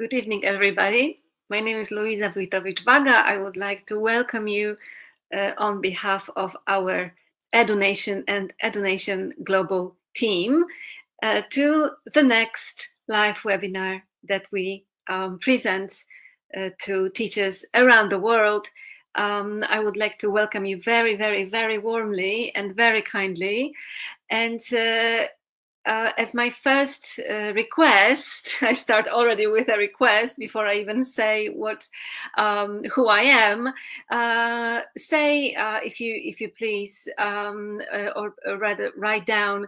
Good evening, everybody. My name is Luisa Wojtowicz-Waga. I would like to welcome you on behalf of our EduNation and EduNation Global team to the next live webinar that we present to teachers around the world. I would like to welcome you very, very, very warmly and very kindly. And as my first request, I start already with a request before I even say who I am. Say, if you please, or rather write down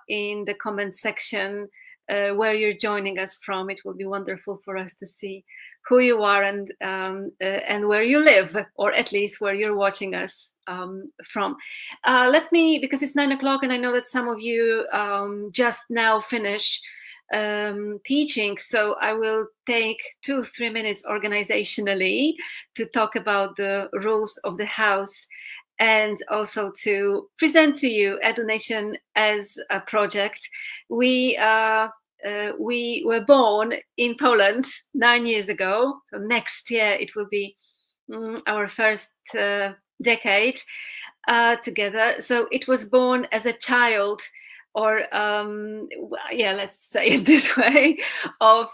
in the comment section where you're joining us from. It will be wonderful for us to see who you are and where you live, or at least where you're watching us from. Let me, because it's 9 o'clock and I know that some of you just now finish teaching, so I will take 2-3 minutes organizationally to talk about the rules of the house and also to present to you EduNation as a project. We were born in Poland 9 years ago. So next year it will be our first decade together. So it was born as a child, or let's say it this way, of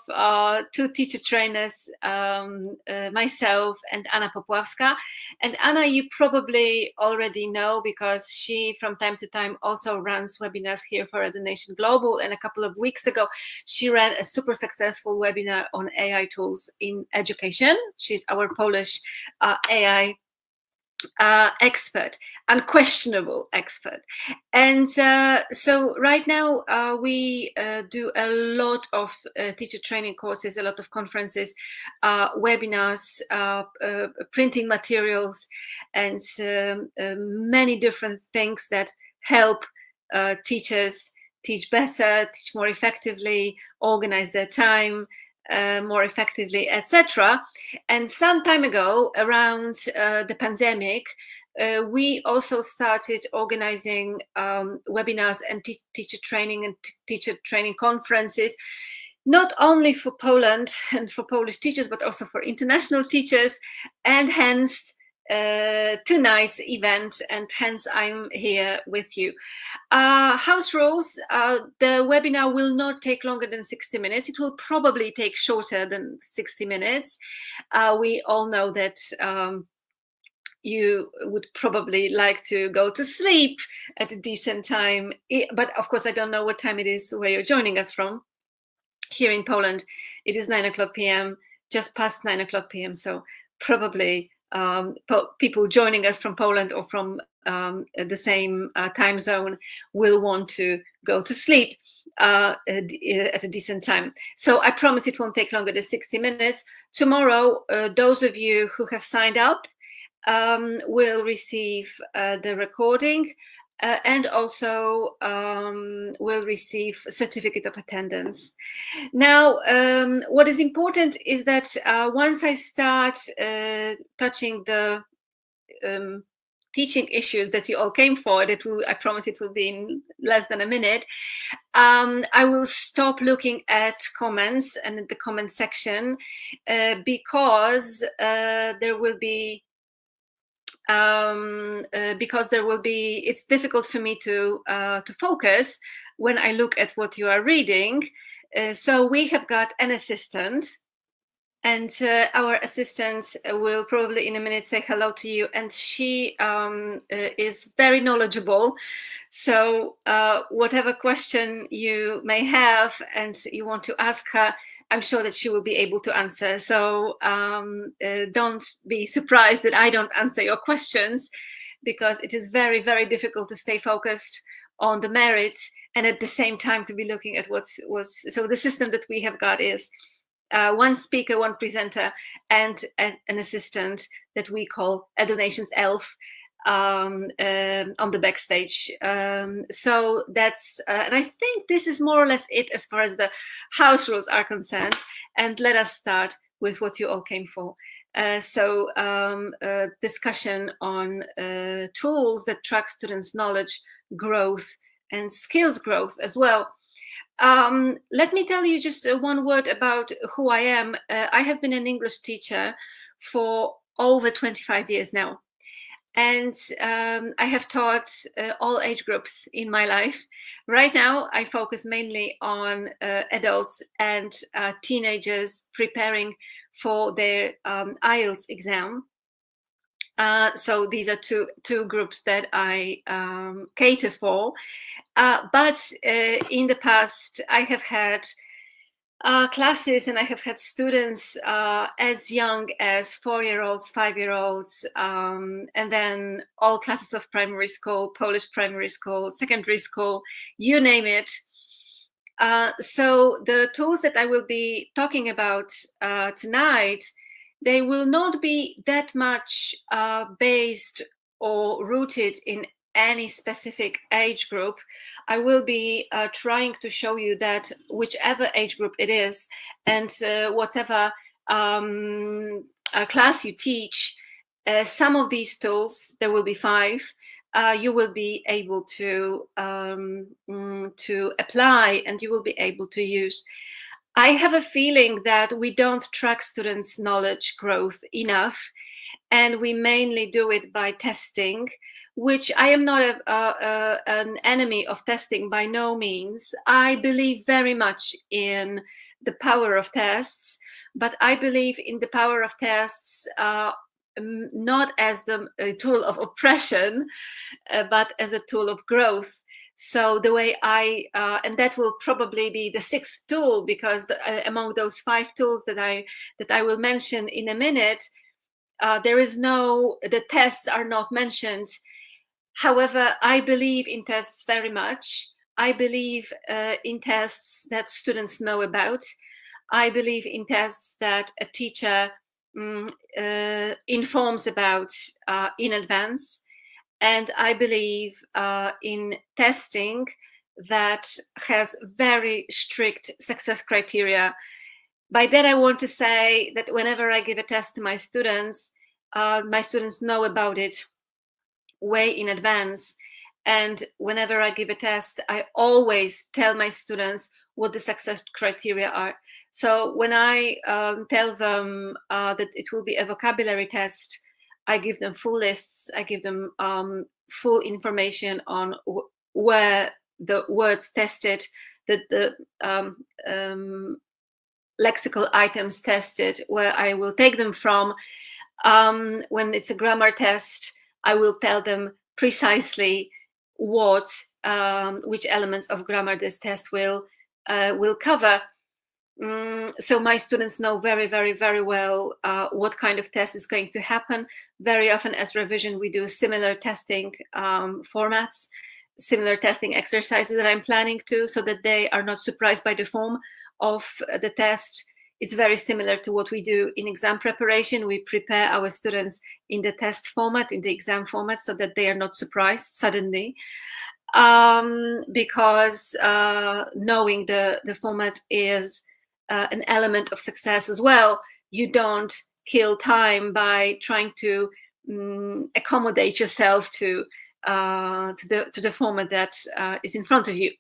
two teacher trainers, myself and Anna Popławska. And Anna, you probably already know, because she from time to time also runs webinars here for EduNation Global. And a couple of weeks ago, she ran a super successful webinar on AI tools in education. She's our Polish AI expert, unquestionable expert. And so right now we do a lot of teacher training courses, a lot of conferences, webinars, printing materials, and many different things that help teachers teach better, teach more effectively, organize their time more effectively, etc. And some time ago, around the pandemic, we also started organizing webinars and teacher training and teacher training conferences, not only for Poland and for Polish teachers, but also for international teachers. And hence tonight's event, and hence I'm here with you. House rules: the webinar will not take longer than 60 minutes. It will probably take shorter than 60 minutes. We all know that you would probably like to go to sleep at a decent time, but of course I don't know what time it is where you're joining us from. Here in Poland, it is 9 o'clock p.m., just past 9 o'clock p.m. So probably people joining us from Poland or from the same time zone will want to go to sleep at a decent time. So I promise it won't take longer than 60 minutes. Tomorrow, those of you who have signed up will receive the recording and also will receive a certificate of attendance. Now, what is important is that once I start touching the teaching issues that you all came for, I promise it will be in less than a minute, I will stop looking at comments and the comment section because there will be it's difficult for me to focus when I look at what you are reading. So we have got an assistant, and our assistant will probably in a minute say hello to you, and she is very knowledgeable. So whatever question you may have and you want to ask her, I'm sure that she will be able to answer. So don't be surprised that I don't answer your questions, because it is very, very difficult to stay focused on the merits and at the same time to be looking at what's. So the system that we have got is one speaker, one presenter, and an assistant that we call EduNation's Elf on the backstage. So that's, and I think this is more or less it as far as the house rules are concerned. And let us start with what you all came for. Discussion on tools that track students' knowledge growth and skills growth as well. Let me tell you just one word about who I am. I have been an English teacher for over 25 years now. And I have taught all age groups in my life. Right now, I focus mainly on adults and teenagers preparing for their IELTS exam. So these are two groups that I cater for. But in the past, I have had classes, and I have had students as young as 4-year-olds, 5-year-olds, and then all classes of primary school, Polish primary school, secondary school, you name it. So the tools that I will be talking about tonight, they will not be that much based or rooted in any specific age group. I will be trying to show you that whichever age group it is, and whatever class you teach, some of these tools, there will be 5, you will be able to apply, and you will be able to use. I have a feeling that we don't track students' knowledge growth enough, and we mainly do it by testing, which I am not an enemy of testing, by no means. I believe very much in the power of tests, but I believe in the power of tests not as the tool of oppression, but as a tool of growth. So the way and that will probably be the 6th tool, because among those 5 tools that I will mention in a minute, the tests are not mentioned. However, I believe in tests very much. I believe in tests that students know about. I believe in tests that a teacher informs about in advance. And I believe in testing that has very strict success criteria. By that, I want to say that whenever I give a test to my students know about it way in advance. And whenever I give a test, I always tell my students what the success criteria are. So when I tell them that it will be a vocabulary test, I give them full lists. I give them full information on where the words tested, the lexical items tested, where I will take them from. When it's a grammar test, I will tell them precisely which elements of grammar this test will cover. So my students know very, very, very well what kind of test is going to happen. Very often as revision, we do similar testing formats, similar testing exercises that I'm planning to, so that they are not surprised by the form of the test. It's very similar to what we do in exam preparation. We prepare our students in the test format, in the exam format, so that they are not surprised suddenly. Because knowing the format is an element of success as well. You don't kill time by trying to accommodate yourself to the format that is in front of you.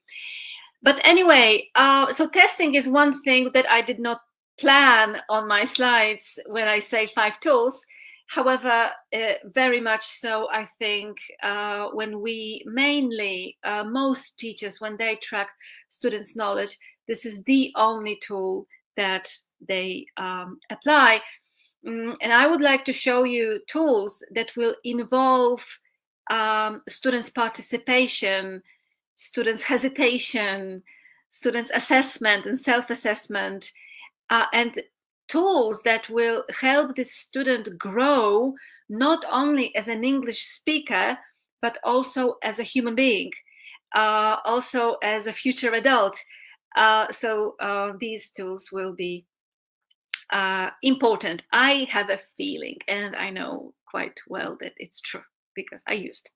But anyway, so testing is one thing that I did not plan on my slides when I say 5 tools. However, very much so, I think when we mainly, most teachers, when they track students' knowledge, this is the only tool that they apply. And I would like to show you tools that will involve students' participation, students' hesitation, students' assessment and self-assessment, and tools that will help the student grow not only as an English speaker, but also as a human being, also as a future adult. So these tools will be important. I have a feeling, and I know quite well that it's true because I used.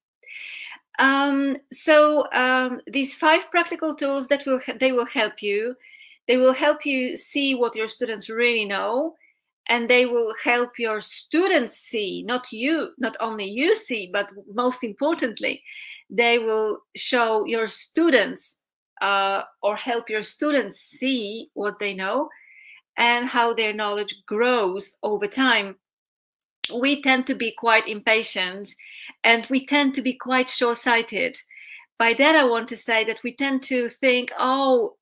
These 5 practical tools that will help you. They will help you see what your students really know, and they will help your students see, not only you see, but most importantly, they will show your students or help your students see what they know and how their knowledge grows over time. We tend to be quite impatient and we tend to be quite short-sighted. By that, I want to say that we tend to think, oh,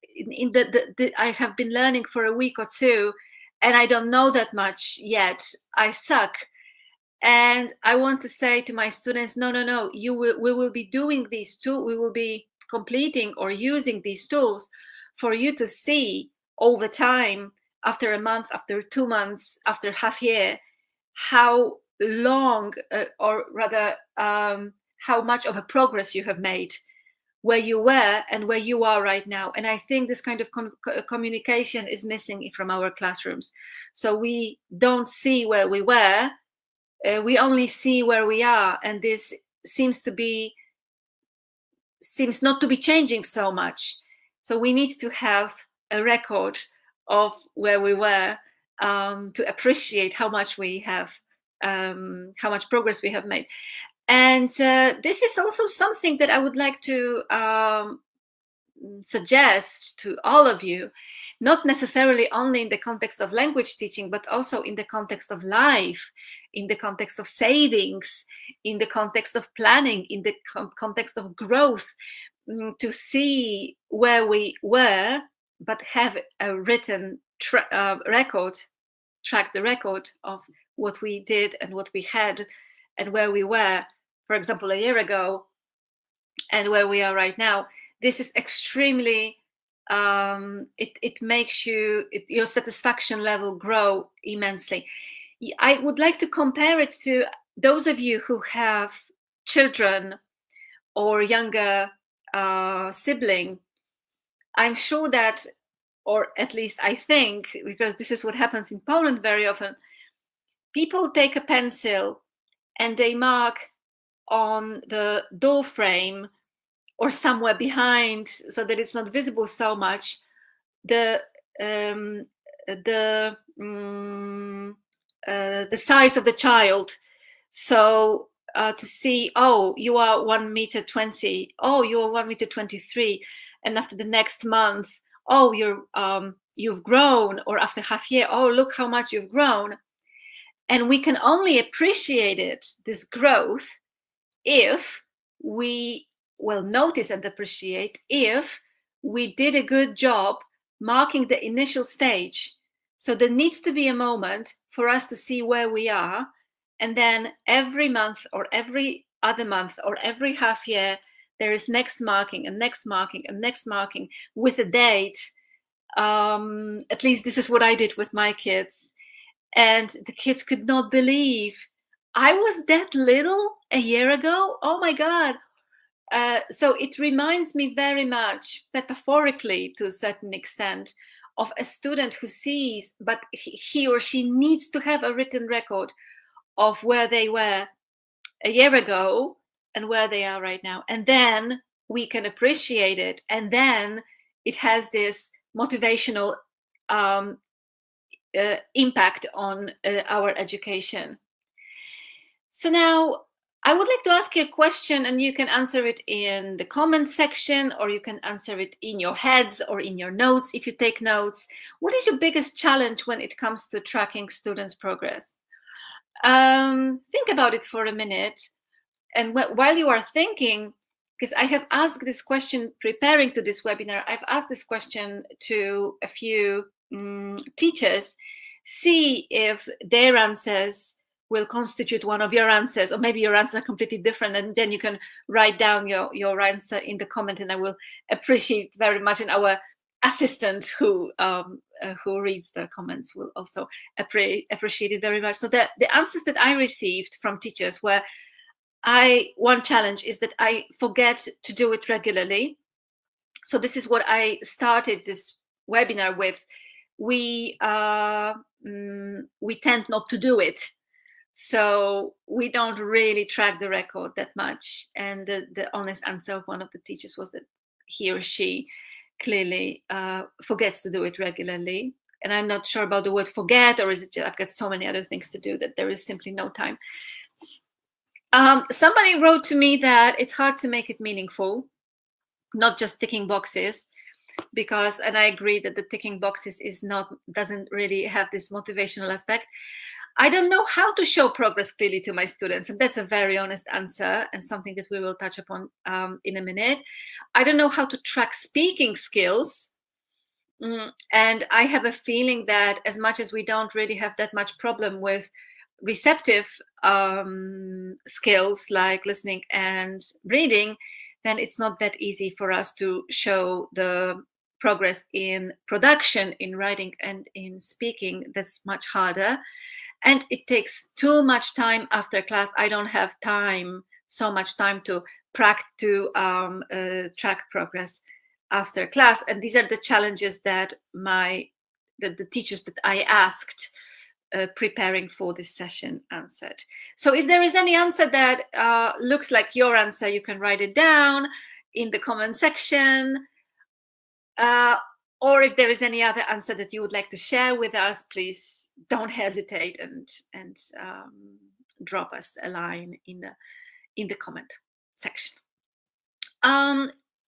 I have been learning for a week or two and I don't know that much yet. I suck. And I want to say to my students, no, we will be doing these tools, we will be completing or using these tools for you to see over time, after a month, after 2 months, after half year, how long, or rather, how much of a progress you have made, where you were and where you are right now. And I think this kind of communication is missing from our classrooms. So we don't see where we were, we only see where we are, and this seems not to be changing so much. So we need to have a record of where we were, to appreciate how much we have, how much progress we have made. And this is also something that I would like to suggest to all of you, not necessarily only in the context of language teaching, but also in the context of life, in the context of savings, in the context of planning, in the context of growth, to see where we were, but have a written record, track the record of what we did and what we had and where we were, for example, a year ago, and where we are right now. This is extremely, it makes your satisfaction level grow immensely. I would like to compare it to those of you who have children or younger sibling. I'm sure that, or at least I think, because this is what happens in Poland very often, people take a pencil and they mark on the door frame or somewhere behind, so that it's not visible so much, the size of the child. So to see, oh, you are 1.20 meters, oh, you are 1.23 meters, and after the next month, oh, you've grown, or after half year, oh, look how much you've grown. And we can only appreciate it, this growth, if we notice and appreciate, if we did a good job marking the initial stage. So there needs to be a moment for us to see where we are, and then every month or every other month or every half year, there is next marking and next marking and next marking with a date. At least this is what I did with my kids. And the kids could not believe I was that little a year ago. Oh my God. So it reminds me very much, metaphorically to a certain extent, of a student who sees, but he or she needs to have a written record of where they were a year ago and where they are right now. And then we can appreciate it. And then it has this motivational impact on our education. So now I would like to ask you a question, and you can answer it in the comment section, or you can answer it in your heads or in your notes if you take notes. What is your biggest challenge when it comes to tracking students' progress? Think about it for a minute. And while you are thinking, because I have asked this question preparing to this webinar, I've asked this question to a few teachers, see if their answers will constitute one of your answers, or maybe your answers are completely different, and then you can write down your answer in the comment, and I will appreciate very much, and our assistant who reads the comments will also appreciate it very much. So the answers that I received from teachers were, one challenge is that I forget to do it regularly. So this is what I started this webinar with. We tend not to do it. So we don't really track the record that much. And the honest answer of one of the teachers was that he or she clearly forgets to do it regularly. And I'm not sure about the word forget, or is it just, I've got so many other things to do that there is simply no time. Somebody wrote to me that it's hard to make it meaningful. not just ticking boxes, because, and I agree that the ticking boxes doesn't really have this motivational aspect. I don't know how to show progress clearly to my students, and that's a very honest answer, and something that we will touch upon in a minute. I don't know how to track speaking skills. And I have a feeling that as much as we don't really have that much problem with receptive skills like listening and reading, then it's not that easy for us to show the progress in production, in writing and in speaking. That's much harder. And it takes too much time after class. I don't have so much time to track progress after class. And these are the challenges that the teachers that I asked preparing for this session answered. So if there is any answer that looks like your answer, you can write it down in the comment section. Or if there is any other answer that you would like to share with us, please don't hesitate and drop us a line in the comment section.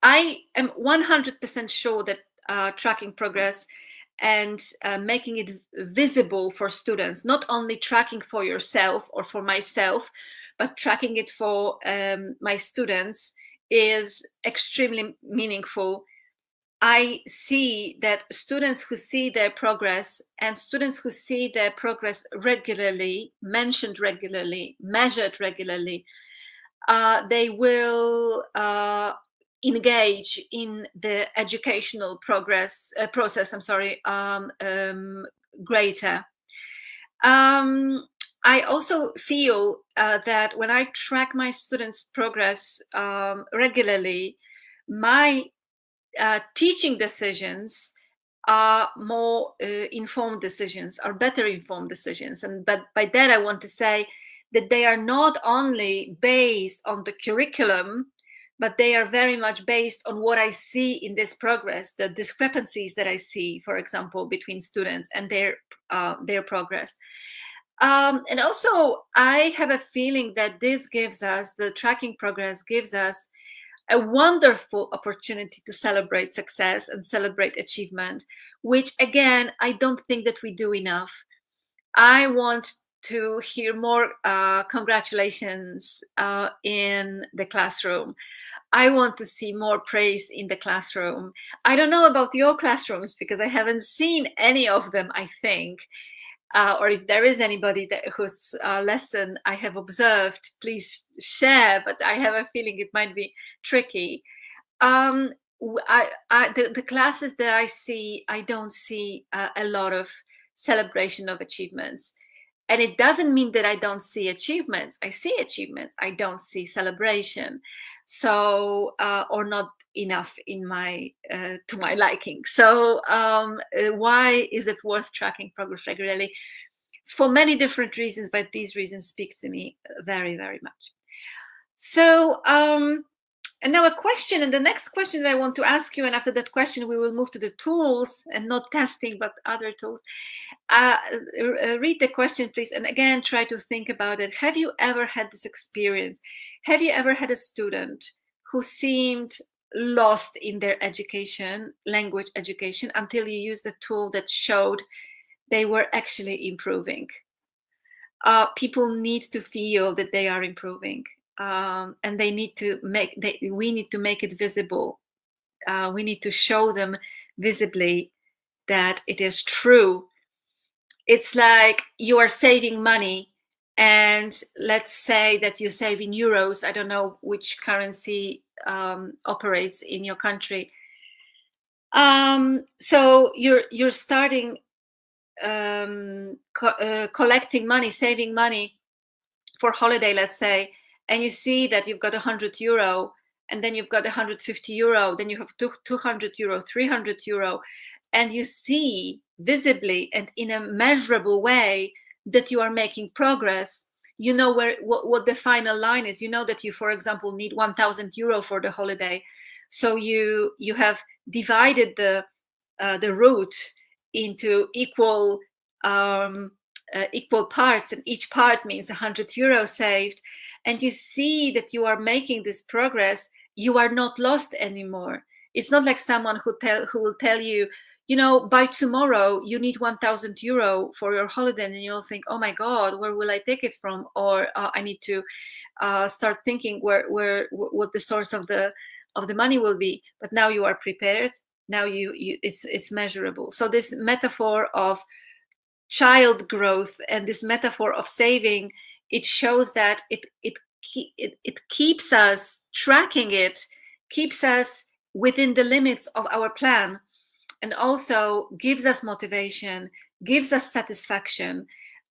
I am 100% sure that tracking progress and making it visible for students, not only tracking for yourself or for myself, but tracking it for my students, is extremely meaningful. I see that students who see their progress and students who see their progress regularly, mentioned regularly, measured regularly, they will engage in the educational process. Greater. I also feel that when I track my students' progress regularly, my teaching decisions are more informed decisions, are better informed decisions. But by that, I want to say that they are not only based on the curriculum, but they are very much based on what I see in this progress, the discrepancies that I see, for example, between students and their progress. And also, I have a feeling that this gives us, the tracking progress gives us a wonderful opportunity to celebrate success and celebrate achievement, which again, I don't think that we do enough. I want to hear more congratulations in the classroom. I want to see more praise in the classroom. I don't know about your classrooms because I haven't seen any of them, I think. Or if there is anybody whose lesson I have observed, please share, but I have a feeling it might be tricky. The classes that I see, I don't see a lot of celebration of achievements. And it doesn't mean that I don't see achievements. I see achievements. I don't see celebration. So, or not enough in to my liking. So why is it worth tracking progress regularly? For many different reasons, but these reasons speak to me very, very much. So, and now a question, and the next question that I want to ask you, and after that question, we will move to the tools, and not testing, but other tools. Read the question, please, and again, try to think about it. Have you ever had this experience? Have you ever had a student who seemed lost in their education, language education, until you used a tool that showed they were actually improving? People need to feel that they are improving. And we need to make it visible. We need to show them visibly that it is true. It's like you are saving money, and let's say that you save in euros. I don't know which currency operates in your country. So you're starting collecting money, saving money for holiday, let's say, and you see that you've got €100, and then you've got €150, then you have 200 euro, 300 euro, and you see visibly and in a measurable way that you are making progress. You know what the final line is. You know that you, for example, need €1,000 for the holiday, so you have divided the route into equal parts, and each part means €100 saved, and you see that you are making this progress you are not lost anymore. It's not like someone who will tell you, you know, by tomorrow you need 1,000 euro for your holiday, and you'll think, oh my God, where will I take it from? Or I need to start thinking what the source of the money will be. But now you are prepared. Now it's measurable. So this metaphor of child growth and this metaphor of saving, it shows that it keeps us tracking, it keeps us within the limits of our plan, and also gives us motivation, gives us satisfaction.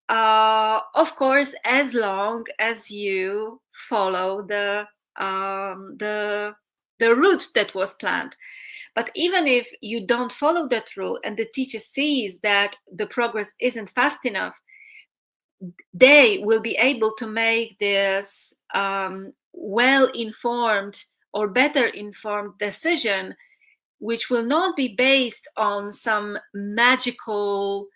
Of course, as long as you follow the route that was planned. But even if you don't follow that rule and the teacher sees that the progress isn't fast enough, they will be able to make this well-informed or better informed decision, which will not be based on some magical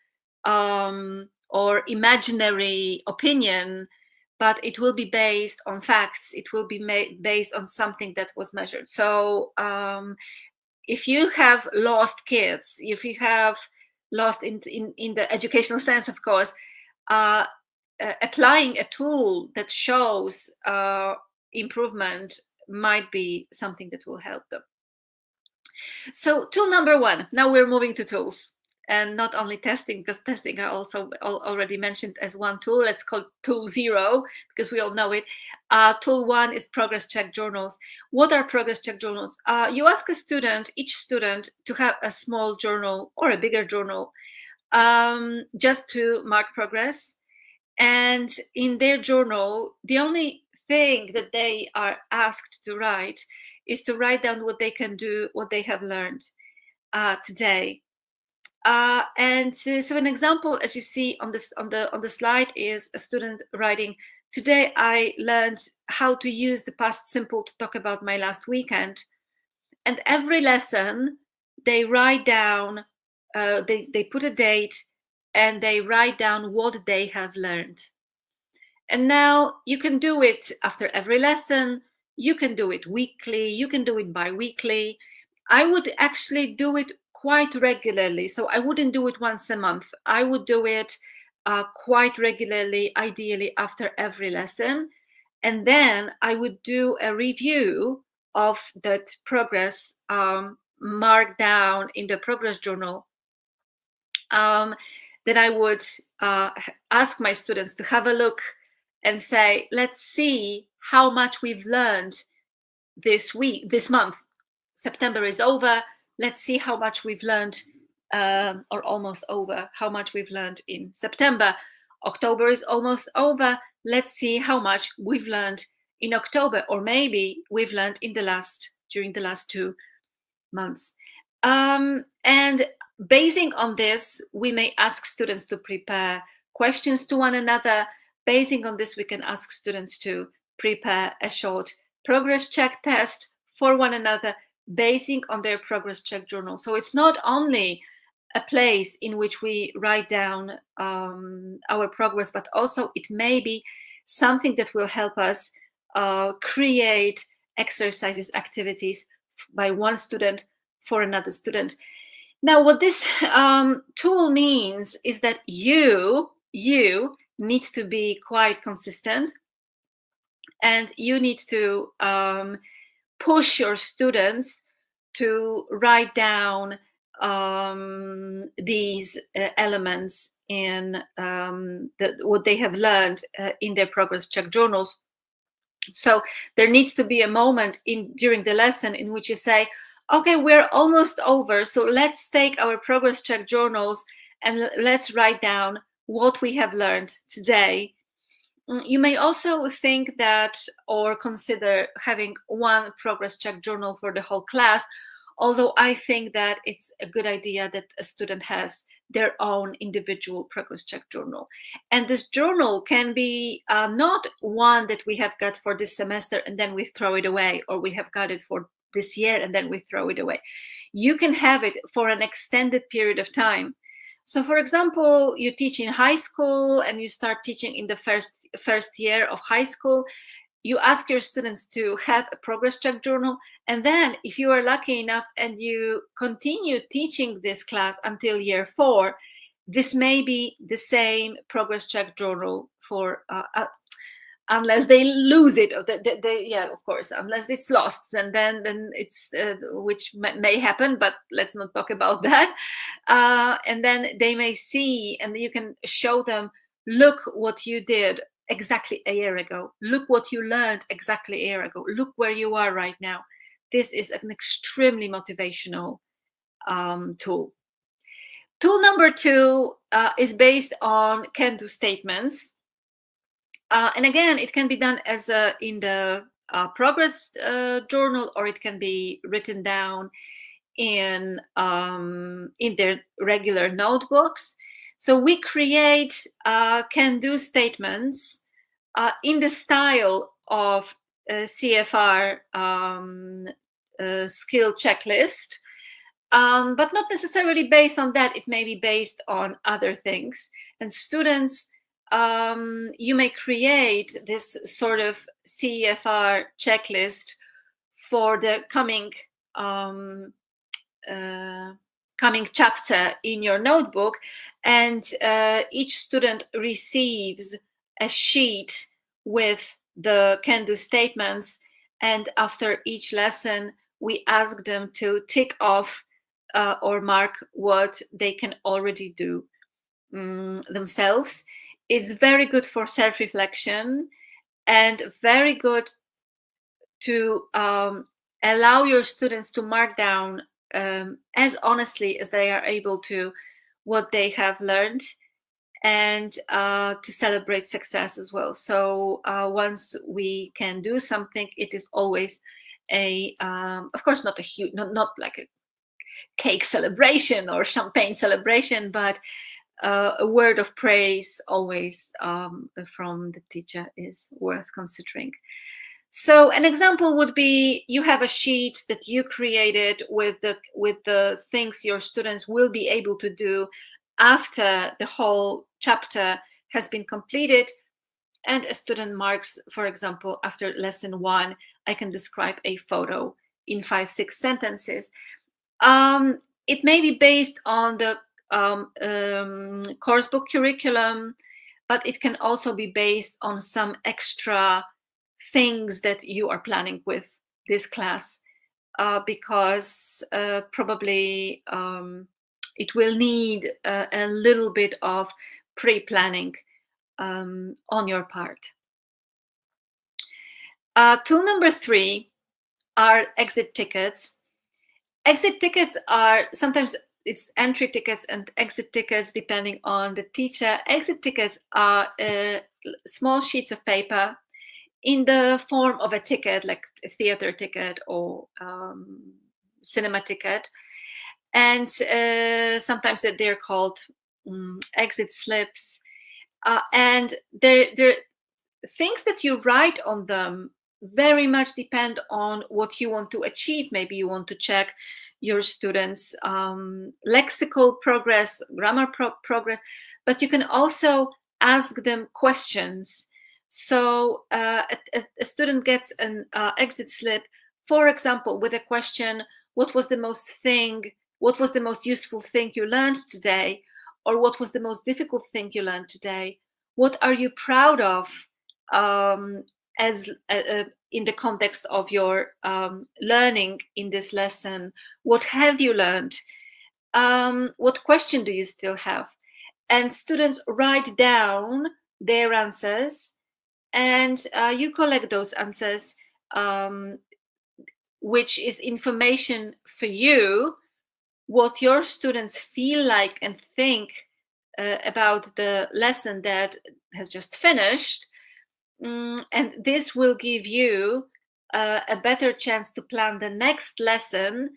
or imaginary opinion, but it will be based on facts. It will be based on something that was measured. So if you have lost kids, if you have lost in the educational sense, of course, applying a tool that shows improvement might be something that will help them. So tool number one, now we're moving to tools, and not only testing, because testing I also already mentioned as one tool. Let's call tool 0 because we all know it. Tool 1 is progress check journals. What are progress check journals? You ask a student, each student, to have a small journal or a bigger journal, just to mark progress. And in their journal, the only thing that they are asked to write is to write down what they can do, what they have learned today. And so an example, as you see on the slide, is a student writing, today I learned how to use the past simple to talk about my last weekend. And every lesson they write down, they put a date and they write down what they have learned. And now you can do it after every lesson. You can do it weekly. You can do it bi-weekly. I would actually do it quite regularly. So I wouldn't do it once a month. I would do it quite regularly, ideally after every lesson. And then I would do a review of that progress marked down in the progress journal. Then I would ask my students to have a look and say, let's see how much we've learned this month. September is over. Let's see how much we've learned, or almost over, how much we've learned in September. October is almost over. Let's see how much we've learned in October, or maybe we've learned during the last 2 months. And basing on this, we may ask students to prepare questions to one another. Basing on this, we can ask students to prepare a short progress check test for one another, basing on their progress check journal. So it's not only a place in which we write down our progress, but also it may be something that will help us create exercises, activities by one student for another student. Now, what this tool means is that you need to be quite consistent, and you need to push your students to write down these elements in what they have learned in their progress check journals. So there needs to be a moment during the lesson in which you say, okay, we're almost over, so let's take our progress check journals and let's write down what we have learned today. You may also think that, or consider having one progress check journal for the whole class, although I think that it's a good idea that a student has their own individual progress check journal. And this journal can be not one that we have got for this semester and then we throw it away, or we have got it for this year and then we throw it away. You can have it for an extended period of time. So for example, you teach in high school and you start teaching in the first year of high school. you ask your students to have a progress check journal, and then if you are lucky enough and you continue teaching this class until year 4, this may be the same progress check journal for unless they lose it, or yeah, of course, unless it's lost, and then it's which may happen, but let's not talk about that. And then they may see, and you can show them, look what you did exactly a year ago. Look what you learned exactly a year ago. Look where you are right now. This is an extremely motivational tool. Tool number 2 is based on can-do statements. And again, it can be done as in the progress journal, or it can be written down in their regular notebooks. So we create can-do statements in the style of CFR skill checklist, but not necessarily based on that. It may be based on other things. And students, you may create this sort of CFR checklist for the coming chapter in your notebook, and each student receives a sheet with the can-do statements, and after each lesson we ask them to tick off or mark what they can already do themselves. It's very good for self-reflection and very good to allow your students to mark down as honestly as they are able to what they have learned, and to celebrate success as well. So once we can do something, it is always a, of course, not a huge, not like a cake celebration or champagne celebration, but a word of praise always from the teacher is worth considering. So an example would be, you have a sheet that you created with the things your students will be able to do after the whole chapter has been completed, and a student marks, for example, after lesson 1, I can describe a photo in 5-6 sentences. It may be based on the course book curriculum, but it can also be based on some extra things that you are planning with this class, because probably it will need a little bit of pre-planning on your part. Tool number 3 are exit tickets. Exit tickets are sometimes it's entry tickets and exit tickets depending on the teacher. Exit tickets are small sheets of paper in the form of a ticket, like a theater ticket or cinema ticket. And sometimes they're called exit slips. And they're things that you write on them very much depend on what you want to achieve. Maybe you want to check your students' lexical progress, grammar progress, but you can also ask them questions. So a student gets an exit slip, for example, with a question: what was the most useful thing you learned today? Or what was the most difficult thing you learned today? What are you proud of as in the context of your learning in this lesson? What have you learned? What question do you still have? And students write down their answers, and you collect those answers, which is information for you, what your students feel like and think about the lesson that has just finished. And this will give you a better chance to plan the next lesson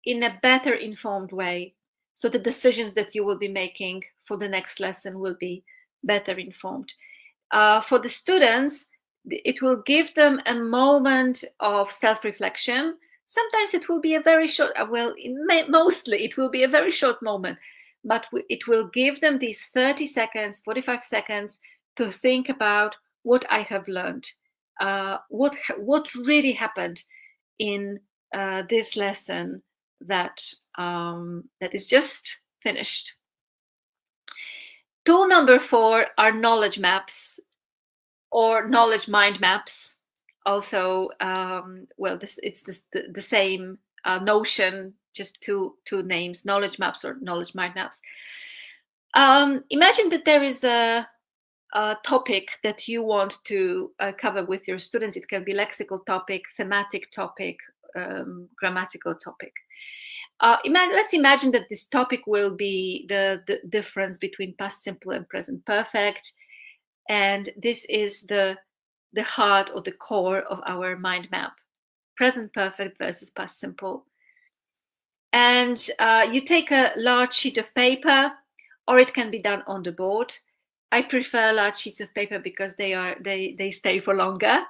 in a better informed way. So the decisions that you will be making for the next lesson will be better informed. For the students, it will give them a moment of self-reflection. Sometimes it will be a very short, mostly it will be a very short moment, but it will give them these 30 seconds, 45 seconds to think about what I have learned. what really happened in this lesson that that is just finished. Tool number 4 are knowledge maps or knowledge mind maps. Also, well, it's the same notion, just two names: knowledge maps or knowledge mind maps. Imagine that there is a topic that you want to cover with your students. It can be lexical topic, thematic topic, grammatical topic. Let's imagine that this topic will be the difference between past simple and present perfect, and this is the heart or the core of our mind map: present perfect versus past simple. And you take a large sheet of paper, or it can be done on the board. I prefer large sheets of paper because they stay for longer.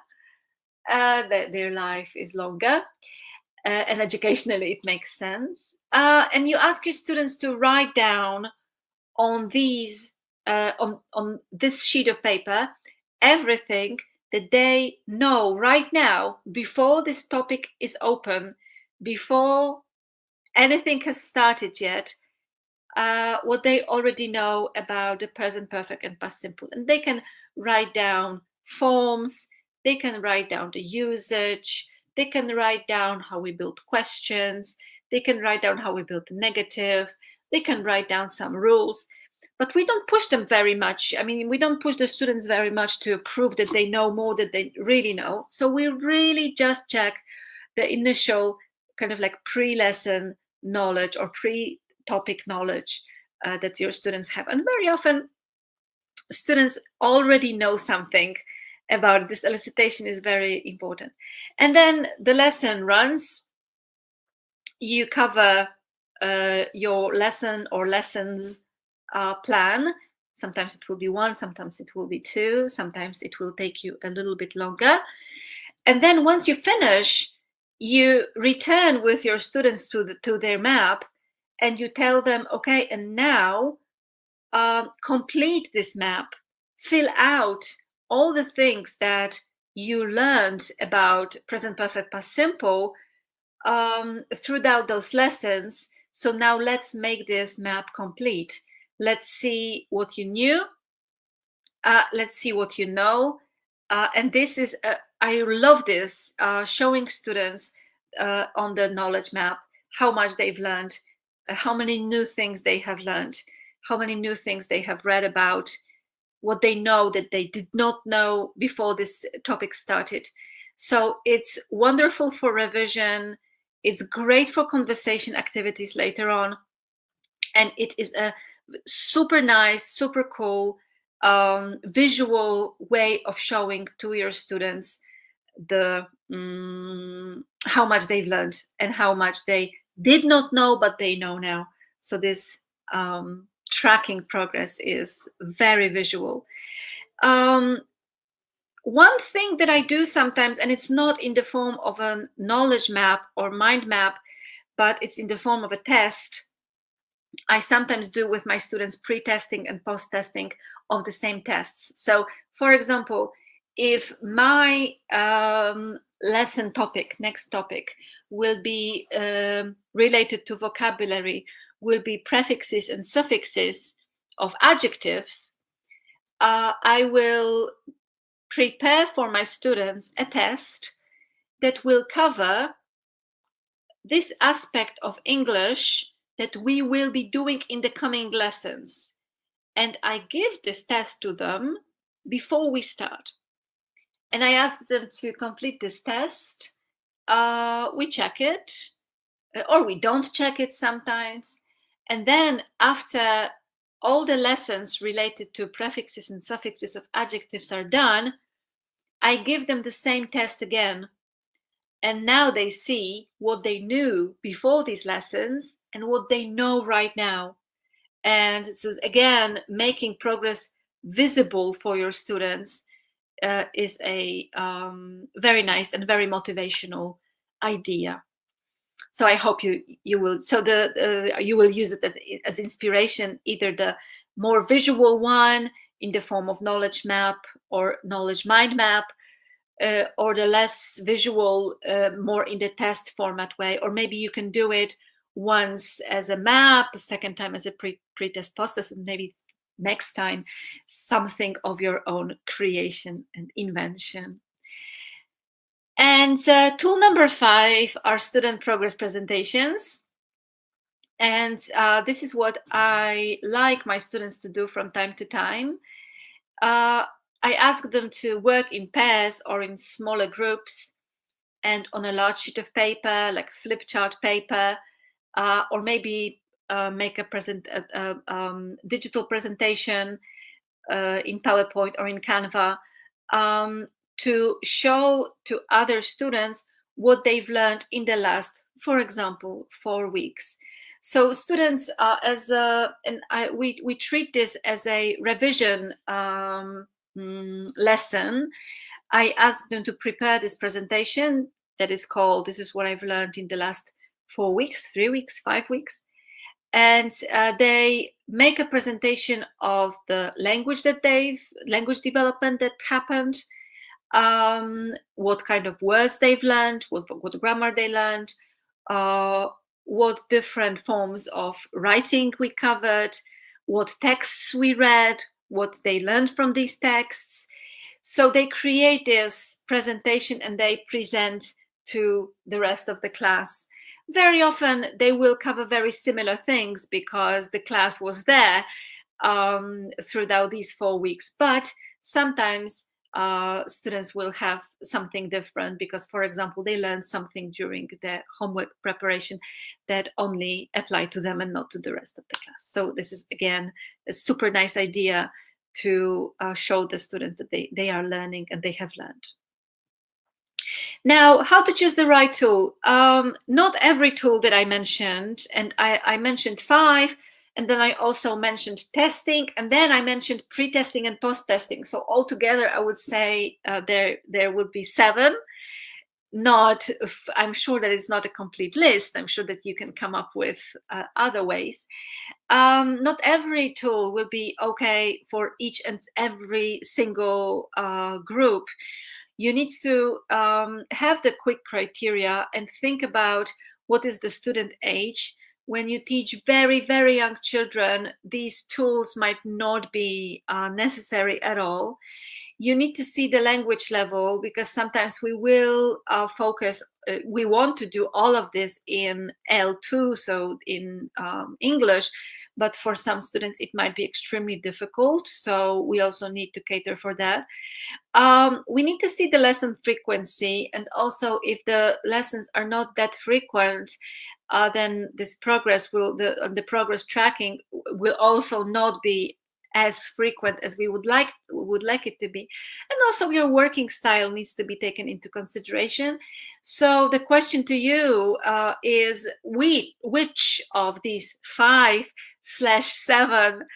Their life is longer, and educationally it makes sense. And you ask your students to write down on these on this sheet of paper everything that they know right now before this topic is open, before anything has started yet. What they already know about the present perfect and past simple. And they can write down forms, they can write down the usage, they can write down how we build questions, they can write down how we build the negative, they can write down some rules. But we don't push them very much. I mean, we don't push the students very much to prove that they know more than they really know. So we really just check the initial kind of like pre-lesson knowledge or pre-topic knowledge that your students have. And very often students already know something about it. This elicitation is very important. And then the lesson runs. You cover your lesson or lessons plan. Sometimes it will be 1, sometimes it will be 2, sometimes it will take you a little bit longer. And then once you finish, you return with your students to their map, and you tell them, okay, and now complete this map, fill out all the things that you learned about present perfect past simple throughout those lessons. So now let's make this map complete. Let's see what you knew. Let's see what you know. And this is, I love this, showing students on the knowledge map how much they've learned, how many new things they have learned, how many new things they have read about, what they know that they did not know before this topic started. So it's wonderful for revision. It's great for conversation activities later on. And it is a super nice, super cool visual way of showing to your students the how much they've learned and how much they did not know, but they know now. So this tracking progress is very visual. One thing that I do sometimes, and it's not in the form of a knowledge map or mind map, but it's in the form of a test, I sometimes do with my students pre-testing and post-testing of the same tests. So, for example, if my lesson topic, next topic, will be related to vocabulary, will be prefixes and suffixes of adjectives, I will prepare for my students a test that will cover this aspect of English that we will be doing in the coming lessons. And I give this test to them before we start. And I ask them to complete this test. We check it, or we don't check it sometimes. And then after all the lessons related to prefixes and suffixes of adjectives are done, I give them the same test again. And now they see what they knew before these lessons and what they know right now. And so again, making progress visible for your students is a very nice and very motivational idea. So I hope you will. So you will use it as inspiration, either the more visual one in the form of knowledge map or knowledge mind map, or the less visual, more in the test format way, or maybe you can do it once as a map, a second time as a pre-test, post-test, and maybe next time something of your own creation and invention. And tool number 5 are student progress presentations. And this is what I like my students to do from time to time. I ask them to work in pairs or in smaller groups and on a large sheet of paper, like flip chart paper, or maybe make a digital presentation in PowerPoint or in Canva, to show to other students what they've learned in the last, for example, 4 weeks. So students, we treat this as a revision lesson. I ask them to prepare this presentation that is called, this is what I've learned in the last 4 weeks, 3 weeks, 5 weeks. And they make a presentation of the language development that happened, what kind of words they've learned, what grammar they learned, what different forms of writing we covered, what texts we read, what they learned from these texts. So they create this presentation and they present to the rest of the class. Very often they will cover very similar things because the class was there throughout these 4 weeks. But sometimes students will have something different because, for example, they learned something during their homework preparation that only applied to them and not to the rest of the class. So this is, again, a super nice idea to show the students that they are learning and they have learned. Now, how to choose the right tool? Not every tool that I mentioned, and I mentioned 5, and then I also mentioned testing, and then I mentioned pre-testing and post-testing. So altogether, I would say there would be 7. I'm sure that it's not a complete list. I'm sure that you can come up with other ways. Not every tool will be okay for each and every single group. You need to have the quick criteria and think about what is the student age. When you teach very, very young children, these tools might not be necessary at all. You need to see the language level, because sometimes we will focus, we want to do all of this in L2, so in English, but for some students it might be extremely difficult. So we also need to cater for that. We need to see the lesson frequency, and also if the lessons are not that frequent, then this progress the progress tracking will also not be as frequent as we would like it to be. And also your working style needs to be taken into consideration. So the question to you is, which of these 5/7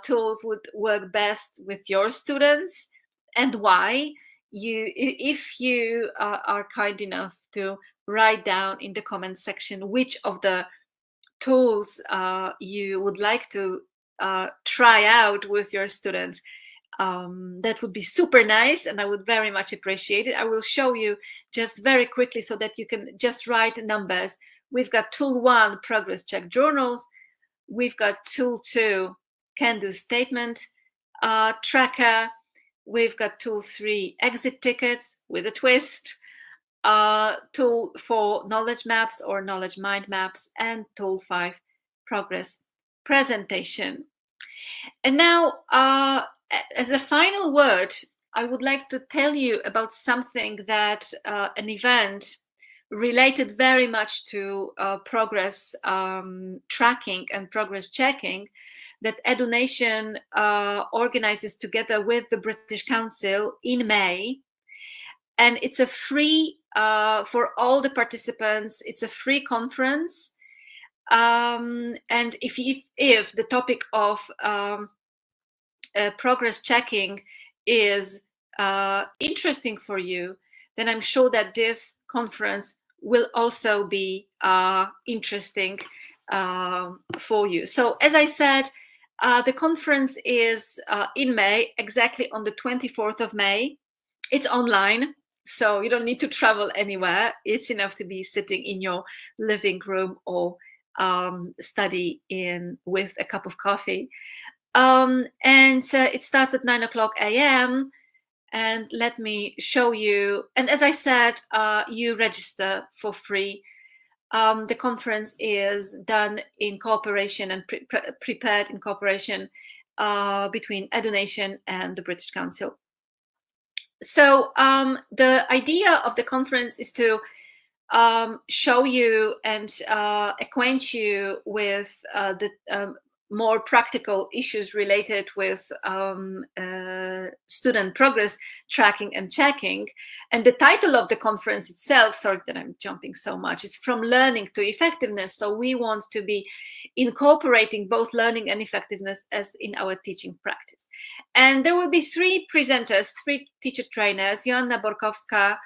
tools would work best with your students, and why? If you are kind enough to write down in the comment section which of the tools you would like to try out with your students, that would be super nice, and I would very much appreciate it. I will show you just very quickly so that you can just write numbers. We've got tool 1, progress check journals. We've got tool 2, can-do statement tracker. We've got tool 3, exit tickets with a twist. Tool 4, knowledge maps or knowledge mind maps, and tool 5, progress presentation. And now, as a final word, I would like to tell you about something that an event related very much to progress tracking and progress checking that EduNation organizes together with the British Council in May. And it's a free, for all the participants, it's a free conference. And if the topic of progress checking is interesting for you, then I'm sure that this conference will also be interesting for you. So as I said, the conference is in May, exactly on the 24th of May. It's online, so you don't need to travel anywhere. It's enough to be sitting in your living room or study in with a cup of coffee. And it starts at 9 o'clock a.m. And let me show you. And as I said, you register for free. The conference is done in cooperation and prepared in cooperation between EduNation and the British Council. So the idea of the conference is to show you and acquaint you with the more practical issues related with student progress tracking and checking. And the title of the conference itself, sorry that I'm jumping so much, is From Learning to Effectiveness. So we want to be incorporating both learning and effectiveness as in our teaching practice. And there will be three presenters, three teacher trainers: Joanna Borkowska,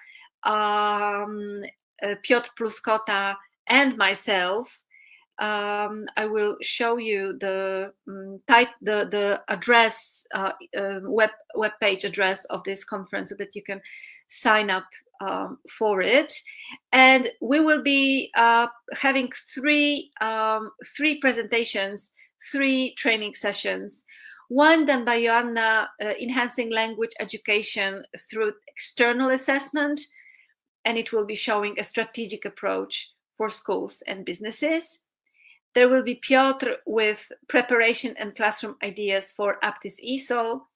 Piotr Pluskota, and myself. I will show you the address, web page address of this conference so that you can sign up for it. And we will be having three presentations, three training sessions. One done by Joanna, enhancing language education through external assessment, and it will be showing a strategic approach for schools and businesses. There will be Piotr with preparation and classroom ideas for Aptis ESOL.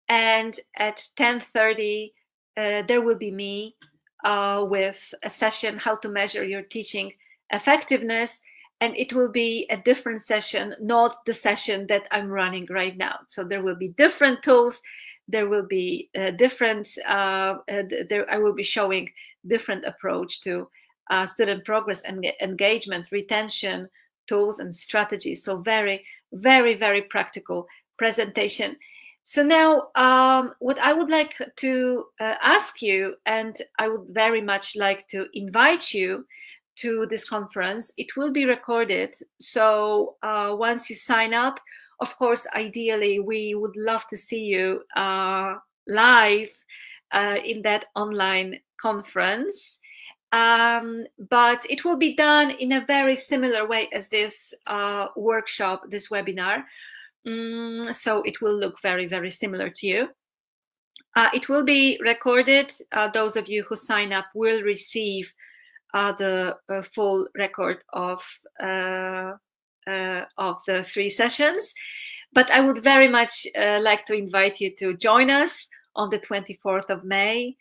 And at 10:30, there will be me with a session, How to Measure Your Teaching Effectiveness. And it will be a different session, not the session that I'm running right now. So there will be different tools. There will be different, I will be showing different approach to student progress and engagement, retention, tools and strategies. So very, very, very practical presentation. So now what I would like to ask you, and I would very much like to invite you to this conference. It will be recorded. So once you sign up, of course, ideally, we would love to see you live in that online conference. But it will be done in a very similar way as this workshop, this webinar. So it will look very, very similar to you. It will be recorded. Those of you who sign up will receive the full record of the three sessions. But I would very much like to invite you to join us on the 24th of May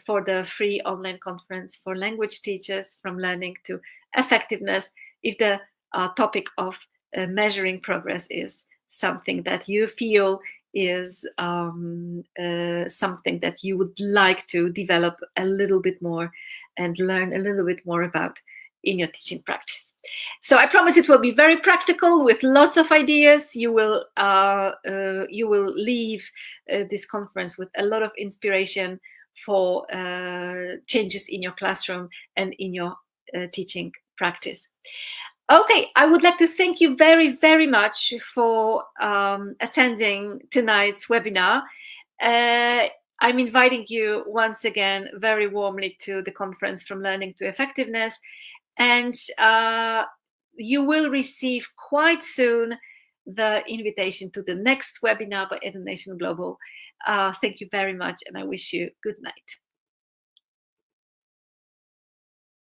for the free online conference for language teachers, From Learning to Effectiveness, if the topic of measuring progress is something that you feel is something that you would like to develop a little bit more and learn a little bit more about in your teaching practice. So I promise it will be very practical with lots of ideas. You will leave this conference with a lot of inspiration for changes in your classroom and in your teaching practice. Okay, I would like to thank you very, very much for attending tonight's webinar. I'm inviting you once again very warmly to the conference From Learning to Effectiveness, and you will receive quite soon the invitation to the next webinar by EduNation Global. Thank you very much, and I wish you good night.